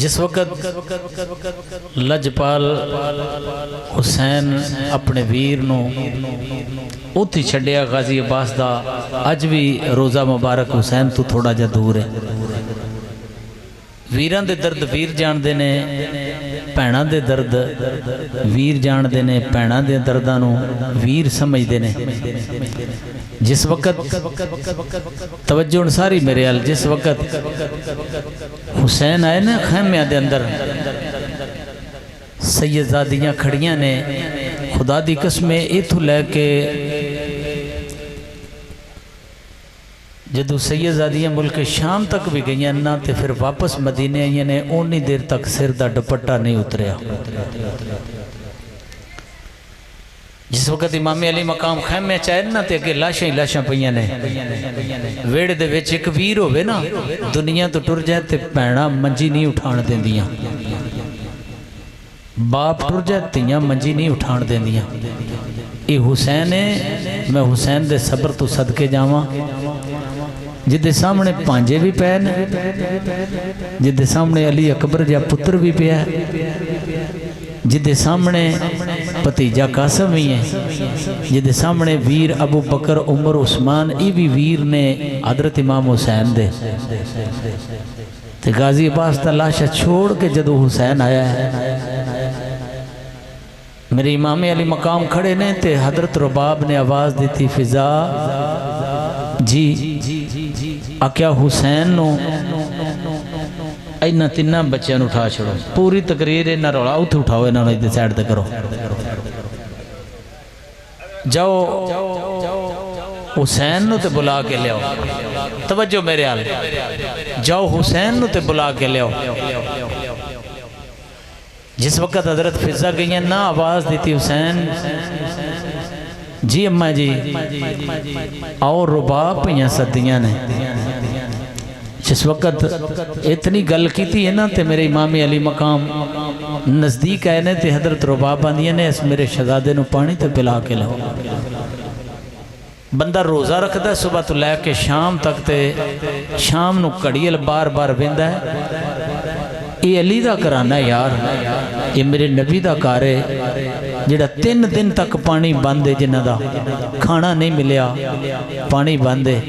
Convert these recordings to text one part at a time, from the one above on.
جس وقت لجپال حسین اپنے ویر نو اوتھی چھڈیا غازی عباس دا، اج بھی روزہ مبارک حسین تو تھوڑا جا دور ہے۔ ویران دے درد ویر جان دے نے، بھیناں دے درد ویر جان دے نے، بھیناں دے درداں نو ویر سمجھ دے نے۔ جس وقت توجہ ساری میرے حال، جس وقت حسین آئے نا خیمیاں دے اندر، سیدزادیاں کھڑیاں نے، خدا دی قسمیں ایتھو لے کے جدو سیدزادیاں ملک شام تک بھی گئیاں نا تے پھر واپس مدینے آئیاں نے، اونی دیر تک سر دا دوپٹہ نہیں اتریا۔ جس وقت امام علی مقام خیمے چاہے نا تے اگے لاشاں ہی لاشاں پئیاں نے، ویڑے دے وچ ایک ویر ہوئے نا، دنیا تو ٹر جائے تے بھیناں منجی نہیں اٹھان دیندیاں، باپ ٹر جائے تیاں منجی نہیں اٹھان دیندیاں۔ اے حسین ہے، میں حسین دے صبر تو صدقے جاواں، جدے سامنے پانجے بھی پے نے، جدے سامنے علی اکبر جا پتر بھی پیا ہے، جدے سامنے پتیجا قاسم بھی ہے، جدے سامنے ویر ابو بکر عمر عثمان، ای بھی ویر نے حضرت امام حسین دے۔ تے غازی عباس تا لاشا چھوڑ کے جدو حسین آیا ہے، میرے امام علی مقام کھڑے نے تے حضرت رباب نے آواز دی تھی، فضا جی آکیا حسین نو اینا تینہ بچیاں اٹھا چھڑو، پوری تقریر اینا روڑا اتھ اٹھاؤ، اینا دے سائڈ تے کرو، جاؤ حسین نو تے بلا کے لے آؤ، توجہ میرے حال، جاؤ حسین نو تے بلا کے لے آؤ۔ جس وقت حضرت فضا گئی ہیں نا، آواز دیتی حسین جی اماں جی اور رباب پہیاں صدیاں نے۔ جس وقت اتنی گل کی تھی ہے نا تے میرے امام علی مقام نزدیک آئے نے تے حضرت رباب باندھیاں نے، اس میرے شہزادے نو پانی تے پلا کے لاؤ۔ بندہ روزہ رکھتا ہے صبح تو لے کے شام تک تے شام نو کڑیل بار بار ویندا ہے، یہ علی دا کرانا ہے یار، یہ میرے نبی دا کار ہے، جڑا 3 دن تک پانی باندھے، جنہ دا کھانا نہیں ملیا، پانی باندھے۔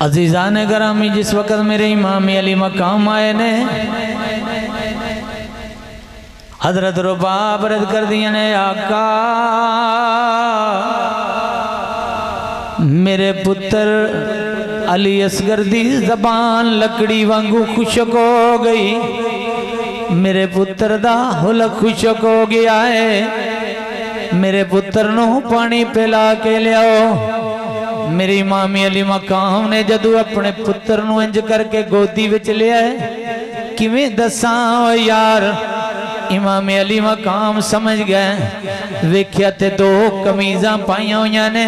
عزیزان گرامی، جس وقت میرے امام علی مقام آئے نے، حضرت رباب رد کر دیا نے، آقا میرے پتر علی اصغر دی زبان لکڑی وانگو خشک ہو گئی، میرے پتر دا حلق خشک ہو گیا ہے، میرے پتر نو پانی پلا کے لیاؤ۔ میری امام علی مقام نے جدو اپنے پتر نو انج کر کے گودی وچ لیا ہے، کیویں دساں یار، امام علی مقام سمجھ گئے، ویکھیا تے 2 قمیضاں پائیاں ہویاں نے،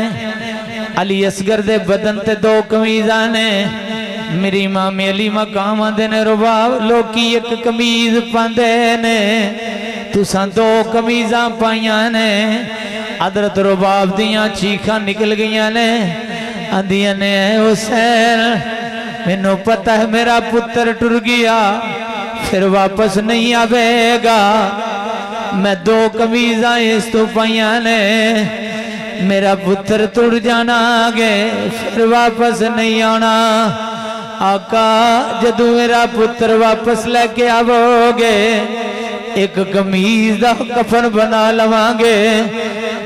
علی اصغر دے بدن تے 2 قمیضاں نے۔ میری امام علی مقام آندے نے، رباب لوکی 1 قمیض پاندے نے، تساں 2 قمیضاں پائیاں نے۔ حضرت رباب دیاں چیخاں نکل گئیاں نے، آندیاں نے، اے حسین مینوں پتہ ہے میرا پتر ٹر گیا، پھر واپس نہیں آوے گا، میں 2 قمیضاں اس تو پائیاں نے، میرا پتر ٹر جانا گے، پھر واپس نہیں آنا۔ آقا جدو میرا پتر واپس لے کے آو گے، 1 قمیض دا کفن بنا لواں گے،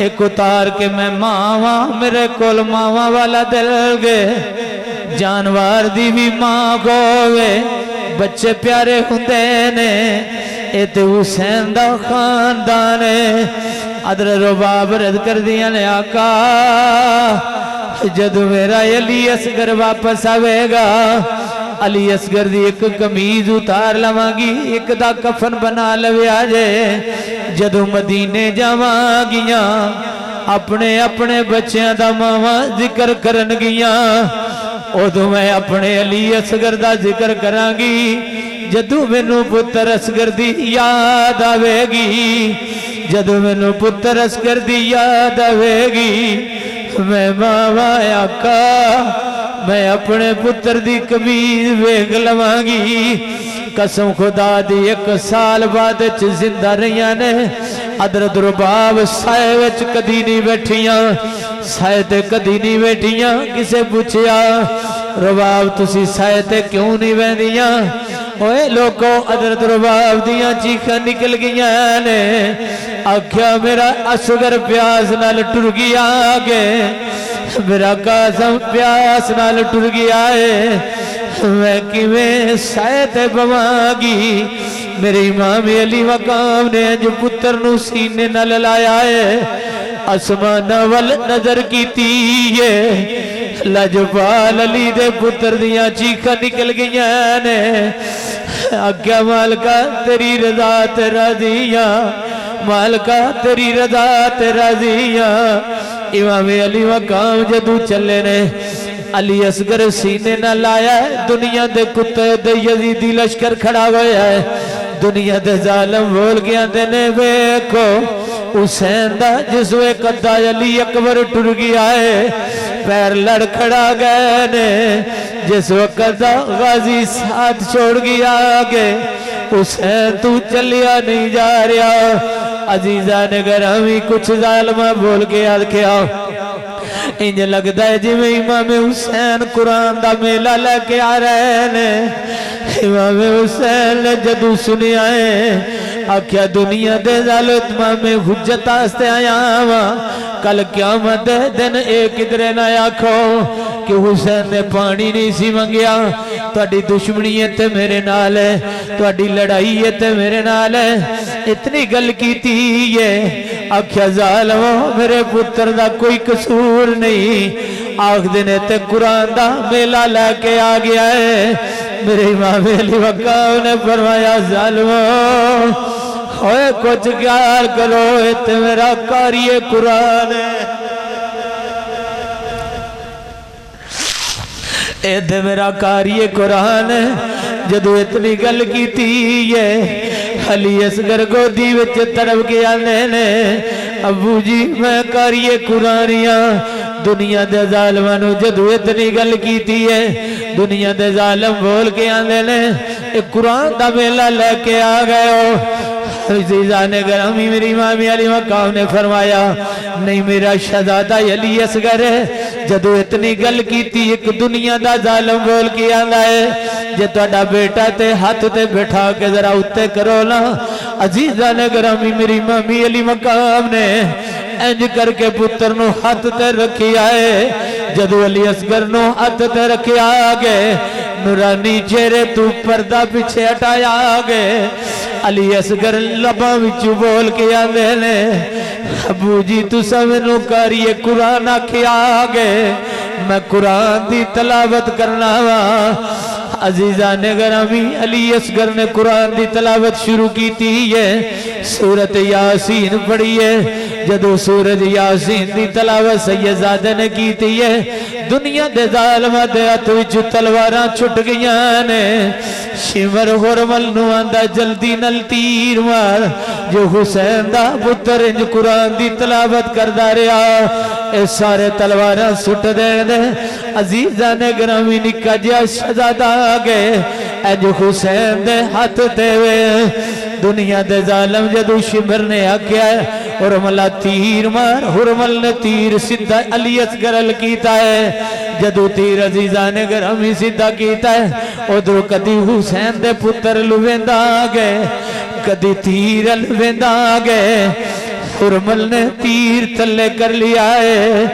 1 اتار کے میں ماواں، میرے کول ماواں والا دل گے، جانوار دی بھی ماں گوے، بچے پیارے ہوندے نے، اے تے حسین دا خاندان ہے۔ حضرت رباب رد کر دیا نے، آقا جدو میرا علی اصغر واپس آوے گا، علی اصغر دی 1 قمیض اتار لواں گی، 1 دا کفن بنا لوے آجے، جدو مدینے جاواں گیاں، اپنے اپنے بچیاں دا ماما ذکر کرن گیاں، ادو میں اپنے علی اصغر دا ذکر کران گی، جدو مینوں پتر اصغر دی یاد آوے گی، جدو مینوں پتر اصغر دی یاد آوے گی، میں ماما آقا میں اپنے پتر دی قمیض ویکھ لواں گی، قسم خدا دی 1 سال بعد زندہ رہیاں نے حضرت رباب سائے وچ کدی نہیں بیٹھیاں سائے تے کدی نہیں بیٹھیاں کسے پوچھیا رباب تسی سائے تے کیوں نہیں بیٹھیاں اوے لوگوں حضرت رباب دیاں چیخاں نکل گیاں نے آکھیا میرا اصغر پیاس نال ٹر گیا آگے میرا قاسم پیاس نال ٹر گیا ہے میں کیویں سائے تے بواگی میرے امام علی مقام نے جو پتر نو سینے نال لایا ہے آسمان ول نظر کیتی ہے لجپال علی دے پتر دیاں چیخاں نکل گیاں نے آگیا مالکہ تیری رضا تے راضیاں مالکہ تیری رضا تے راضیاں امام علی مقام جدو چلے نے علی اصغر سینے نہ لایا ہے دنیا دے کتے دے یزیدی لشکر کھڑا ہویا ہے دنیا دے ظالم بول گیا دینے بیکو حسین دا جسوے قدہ علی اکبر ٹر گیا ہے پیر لڑ کھڑا گئے نے جس وقت غازی ساتھ چھوڑ گیا آگے حسین تو چلیا نہیں جا رہا عزیزان گرامی کچھ ظالمہ بول کے آدھکیا انج لگتا ہے جی میں امام حسین قرآن دا میلہ لے کے آ رہے ہیں امام حسین نے جدو سنی آئے آکھیا دنیا دے ظالت امام حجت آستے آیا کل قیامت دن ایک ادھرے نہ آکھو کہ حسین نے پانی نہیں سی منگیا تہاڈی دشمنی تے میرے نال ہے تہاڈی لڑائی تے میرے نال ہے اتنی گل کیتی ہے آکھیا ظالمو میرے پتر دا کوئی قصور نہیں آخ دن تے قرآن دا میلہ لے کے آ گیا ہے میرے امام علی مقام نے فرمایا ظالمو ہوئے کچھ خیال کرو تے میرا قاری قرآن ہے اے دے میرا قاری قرآن ہے جدو اتنی گل کیتی ہے علی اصغر گودی وچ تڑپ کے آنے نے ابو جی میں قاری قرآنیاں دنیا دے ظالمانو جدو اتنی گل کیتی ہے دنیا دے ظالم بول کے آنے نے ایک قرآن دا میلہ لے کے آ گئے ہو عزیزان گرامی میری امام علی مقام نے فرمایا نہیں میرا شہزادہ علی اصغر ہے جدو اتنی گل کیتی ایک دنیا دا ظالم بول کے آندا ہے جے تہاڈا بیٹا تے ہاتھ تے بٹھا کے ذرا اتے کرو نا عزیزان گرامی میری امام علی مقام نے انج کر کے پتر نو ہاتھ تے رکھیا ہے جدو علی اصغر نو ہاتھ تے رکھیا آگے نورانی چہرے تو پردہ پیچھے ہٹایا آگے علی اصغر لباں وچوں بول کے آندے نے ابو جی تساں مینوں قاری قرآن آکھیا آگے میں قرآن دی تلاوت کرنا وا عزیزان گرامی علی اصغر نے قرآن دی تلاوت شروع کیتی ہے سورت یاسین پڑھی ہے جدو سورت یاسین دی تلاوت سیدزادہ نے کیتی ہے دنیا دے ظالمہ دے ہاتھ وچ تلواراں چھٹ گیاں نے شمر غرمل نو آندا جلدی نل تیر مار جو حسین دا پتر انج قرآن دی تلاوت کردا رہا اے سارے تلواراں سٹ دے دے عزیزان گرامی نکا جیا شہزادہ آگے اے جو حسین دے ہاتھ تے وے دنیا دے ظالم جدو شمر نے آکیا ہے حرملہ تیر مار حرمل نے تیر سدھا علی اصغر کیتا ہے جدو تیر عزیزان گرامی سدھا کیتا ہے ادھر کدی حسین دے پتر لویندا آگے کدی تیر لویندا آگے حرمل نے تیر تلے کر لیا ہے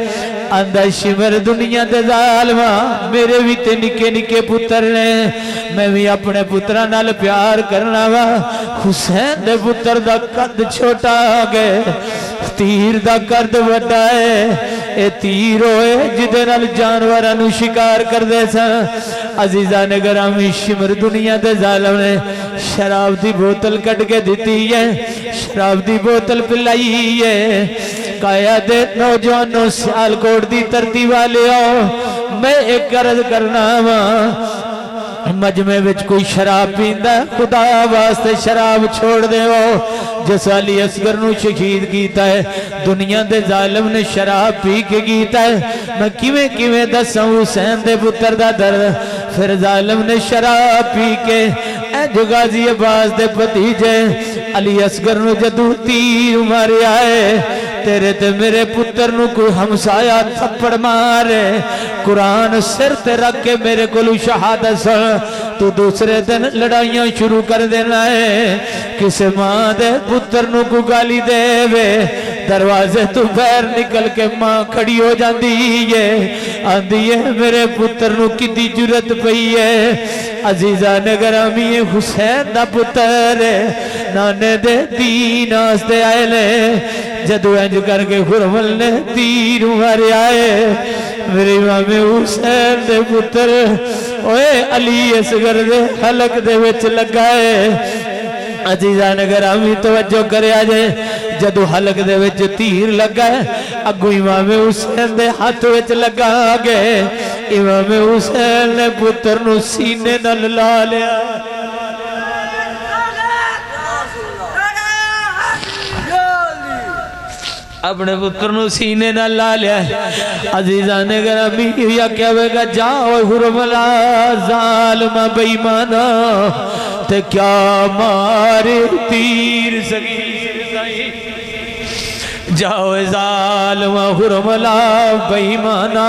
آندہ شمر دنیا دے ظالمہ میرے بھی تے نکے نکے پتر نے میں بھی اپنے پترہ نال پیار کرنا وا حسین دے پتر دا قد چھوٹا آگے تیر دا قد بڑا ہے اے تیر ہوئے جدے نال جانورانو شکار کر دے سا عزیزان گرامی شمر دنیا دے ظالم نے شراب دی بوتل کٹ کے دیتی ہے شراب دی بوتل پلائی ہے قائد نوجوانوں سیال کوٹ دی ترتیب والے ہو میں ایک عرض کرنا ہاں مجمع وچ کوئی شراب پیندا خدا واسطے شراب چھوڑ دے ہو جس علی اصغر نو شہید کیتا ہے دنیا دے ظالم نے شراب پی کے کیتا ہے میں کیویں کیویں دساں حسین دے پتر دا درد پھر ظالم نے شراب پی کے جو غازی عباس دے پتیجے علی اصغر نو جدو تیر مارے آئے تیرے تے میرے پتر نو کوئی ہمسایا تھپڑ مارے قرآن سر تے رکھ کے میرے کلو شہادت سن تو دوسرے دن لڑائیاں شروع کر دینا ہے کسے ماں دے پتر نو کو گالی دے وے دروازے تو بیر نکل کے ماں کھڑی ہو جاندی ہے آندی ہے میرے پتر نو کتی جرت پئی ہے عزیزہ نگرامی حسین دا پتر نانے دے دین آستے آئے لے جدو انج کر کے خرمل نے تیر مارے آئے میرے امام حسین دے پتر اوے علی اصغر دے حلق دے وچ لگائے عزیزان گرامی توجہ کرے آجے جدو حلق دے وچ تیر لگا ہے اگو امام حسین دے ہاتھ وچ لگا گئے امام حسین نے پتر نو سینے نال لا لیا اپنے پتر نو سینے نہ لا لیا عزیزان گرامی یا کیا ہوئے جاؤ حرملا ظالم بیمانا تے کیا مارے تیر سگیر جاؤ ظالم حرملا بیمانا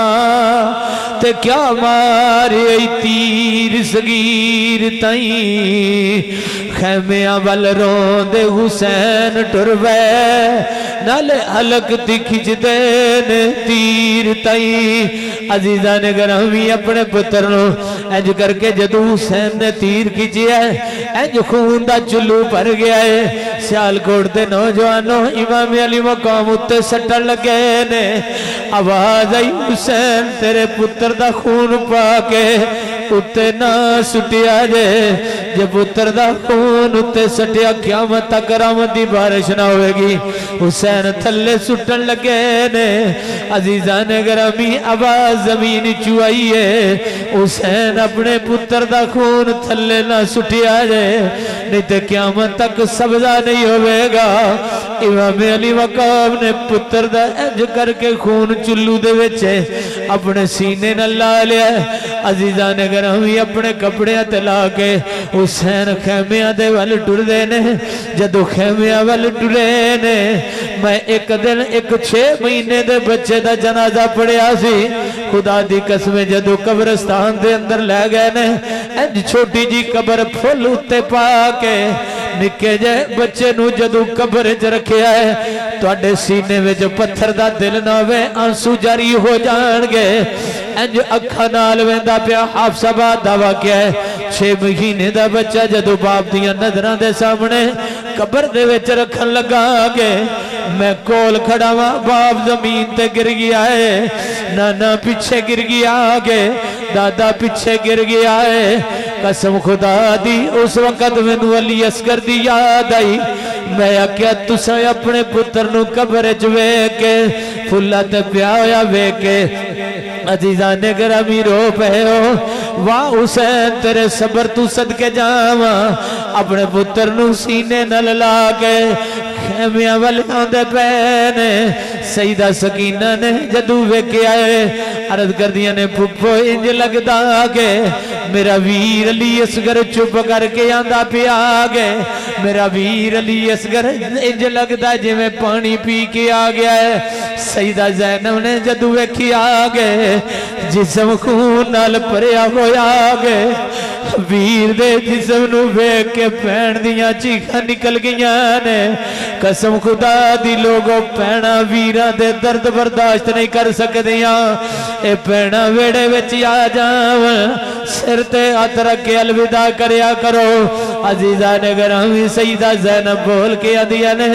تے کیا مارے تیر سگیر تائیں خیمیاں بل رون دے حسین ٹروے نالے حلق دکھج دین تیر تائیں عزیزان گرامی اپنے پتر نو انج کر کے جدو حسین نے تیر کھچیا ہے انج خون دا چلو پر گیا ہے سیال کوٹ دے نوجوانوں امام علی مقام اتے سٹر لگے نے آواز آئی حسین تیرے پتر دا خون پاکے اتے نہ سٹیا جے جب پتر دا خون اتے سٹیا قیامت تک رحمت دی بارش نہ ہوئے گی حسین تھلے سٹن لگے نے عزیزان گرامی آواز زمین چوائیے حسین اپنے پتر دا خون تھلے نہ سٹیا جے نہیں تے قیامت تک سبزہ نہیں ہوئے گا امام علی مقام نے پتر دا انج کر کے خون چلو دے وچے اپنے سینے نہ لا لیا عزیزان گرامی اپنے کپڑے تلا کے حسین خیمیاں دے وال ٹر دے نے جدو خیمیاں وال ٹرے نے میں ایک دن ایک 6 مہینے دے بچے دا جنازہ پڑیا سی خدا دی قسم جدو قبرستان دے اندر لے گئے نے انج چھوٹی جی قبر پھول اتے پا کے نکے جائے بچے نو جدو قبر چ رکھیا ہے تو اڈے سینے میں جو پتھر دا دل نہ ہوئے آنسو جاری ہو جان گے انج اکھا نال ویندا پیا حافظہ باد دعویٰ کیا ہے 6 مہینے دا بچہ جدو باپ دیاں نظران دے سامنے قبر دے وچ رکھن لگا گے میں کول کھڑا ہوا باپ زمین تے گر گیا ہے نانا پیچھے گر گیا آگے دادا پیچھے گر گیا ہے قسم خدا دی اس وقت میں علی اصغر دی یاد آئی میں کیا تسا اپنے پتر نو قبر چوے کے پھلا تے پیا ہویا وے کے عزیزان گرامی رو پہے ہو واہ حسین تیرے صبر تو صدقے جاواں اپنے پتر نو سینے نل لا کے خیمیاں والیاں دے پینے سیدہ سکینہ نے جدو ویکے آئے عرض کر دیا نے پھپو انج لگدا آگے میرا ویر علی اصغر چپ کر کے آندہ پہ آگے میرا ویر علی اصغر انج لگدا جی میں پانی پی کے آگیا ہے سیدہ زینب نے جدو ویکھی آگے جسم خون نال پریا ہویا آگے ویر دے جسم نو ویک کے پین دیاں چیخا نکل گیا نے قسم خدا دی لوگوں پینا ویرہ دے درد برداشت نہیں کر سکدیاں اے پینا ویڑے وچی آ جاؤں سر تے ہاتھ رکھ کے الوداع کریا کرو عزیزان گرامی سیدہ زینب بول کے آدیا نے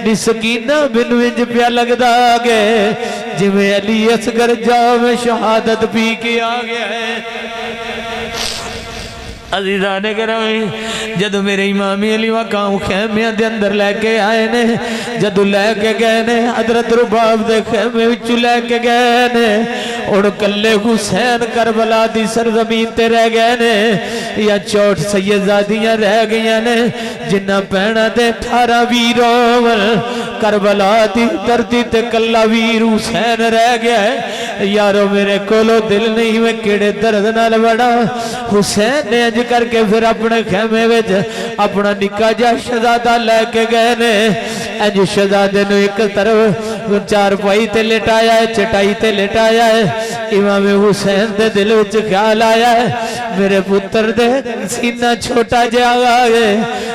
نی سکینہ بن وجھ پیا لگدا آگے جی میں علی اصغر جاؤ میں شہادت پی کے آگیا ہے عزیزان گرامی جدو میرے امامی علی مقام خیمیاں دے اندر لے کے آئے نے جدو لے کے گئے نے حضرت رباب دے خیمے وچو لے کے گئے نے اور کلے حسین کربلا دی سرزمین تے رہ گئے نے یا چوٹ سیدزادیاں رہ گئے نے جنہ پہنا دے 18 ویروں کربلا دی دھرتی تے کلا ویر حسین رہ گیا ہے یارو میرے کولو دل نہیں میں کیڑے درد نال بڑا حسین نے انج کر کے پھر اپنے خیمے وچ اپنا نکا جا شہزادہ لے کے گئے نے انج شہزادے نو ایک طرف چار پائی تے لٹایا ہے چٹائی تے لٹایا ہے امام حسین دے دل وچ خیال آیا ہے میرے پتر دے سینہ چھوٹا جہا ہے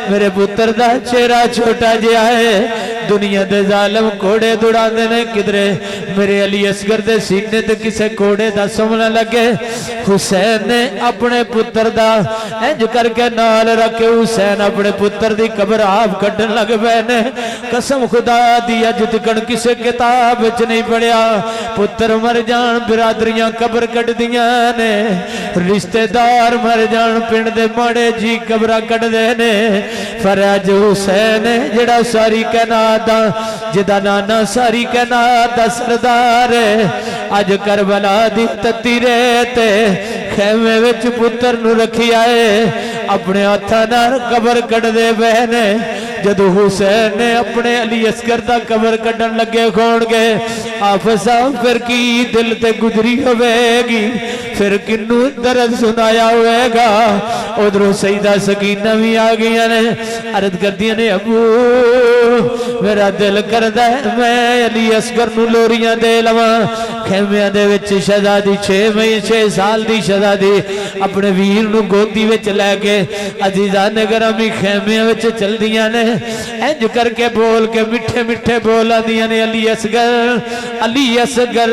میرے پتر دا چہرہ چھوٹا جہا ہے دنیا دے ظالم کوڑے دوڑا دینے کدرے میرے علی اصغر دے سینے تے کسے کوڑے دا سمنا لگے حسین نے اپنے پتر دا انج کر کے نال رکھے حسین اپنے پتر دی قبر آپ کٹن لگ بینے قسم خدا دی اج تکن کسے کتاب وچ نہیں پڑھیا پتر مر جان برادریاں قبر کٹ دیاں نے رشتہ دار مر جان پنڈ دے ماڑے جی قبرہ کٹ دے نے فرج حسین جڑا ساری کائنات دا جدا نانا ساری کائنات دا سردار اج کربلا دی تتی تے خیمے وچ پتر نو رکھی آئے اپنے ہاتھاں نال قبر کٹ دے بہنے جدو حسین نے اپنے علی اصغر دا قبر کٹن لگے کھون گے آپ صاحب پھر کی دل تے گزری ہوئے گی پھر کنو درد سنایا ہوئے گا ادھروں سیدہ سکینہ بھی آگیا نے عرض کر دیا نے ابو میرا دل کردہ ہے میں علی اصغر نو لوریاں دے لواں خیمیاں دے وچ شہزادی 6 سال دی شہزادی اپنے ویر نو گودی وچ لے کے عزیزان گرامی خیمیاں وچ چل دیاں نے انج کر کے بول کے مٹھے مٹھے بولا دیاں نے علی اصغر علی اصغر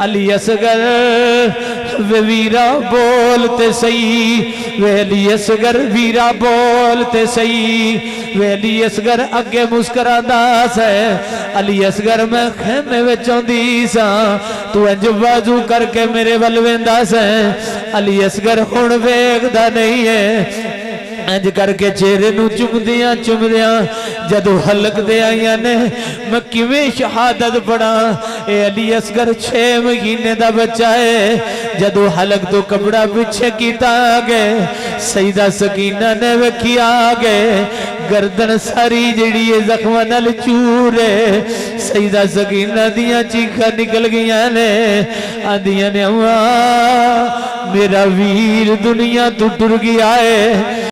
علی اصغر وے ویرا بولتے صحیح وے علی اصغر ویرا بولتے صحیح وے علی اصغر اگے مسکراندا ہے علی اصغر میں خیمے وچوں دی ساں تو انج بازو کر کے میرے ول ویندا ہے علی اصغر ہن ویکھدا نہیں ہے انج کر کے چہرے نو چمدیاں جدو حلق دے آئیاں نے میں کیویں شہادت پڑھا اے علی اصغر 6 مہینے دا بچہ ہے جدو حلق تو کپڑا پچھے کیتا آگے سیدہ سکینہ نے وکھی آگے گردن ساری جڑی زخمہ نل چورے سیدہ سکینہ دیاں چیخا نکل گیا نے آدیاں نے میرا ویر دنیا تو ٹر گیا ہے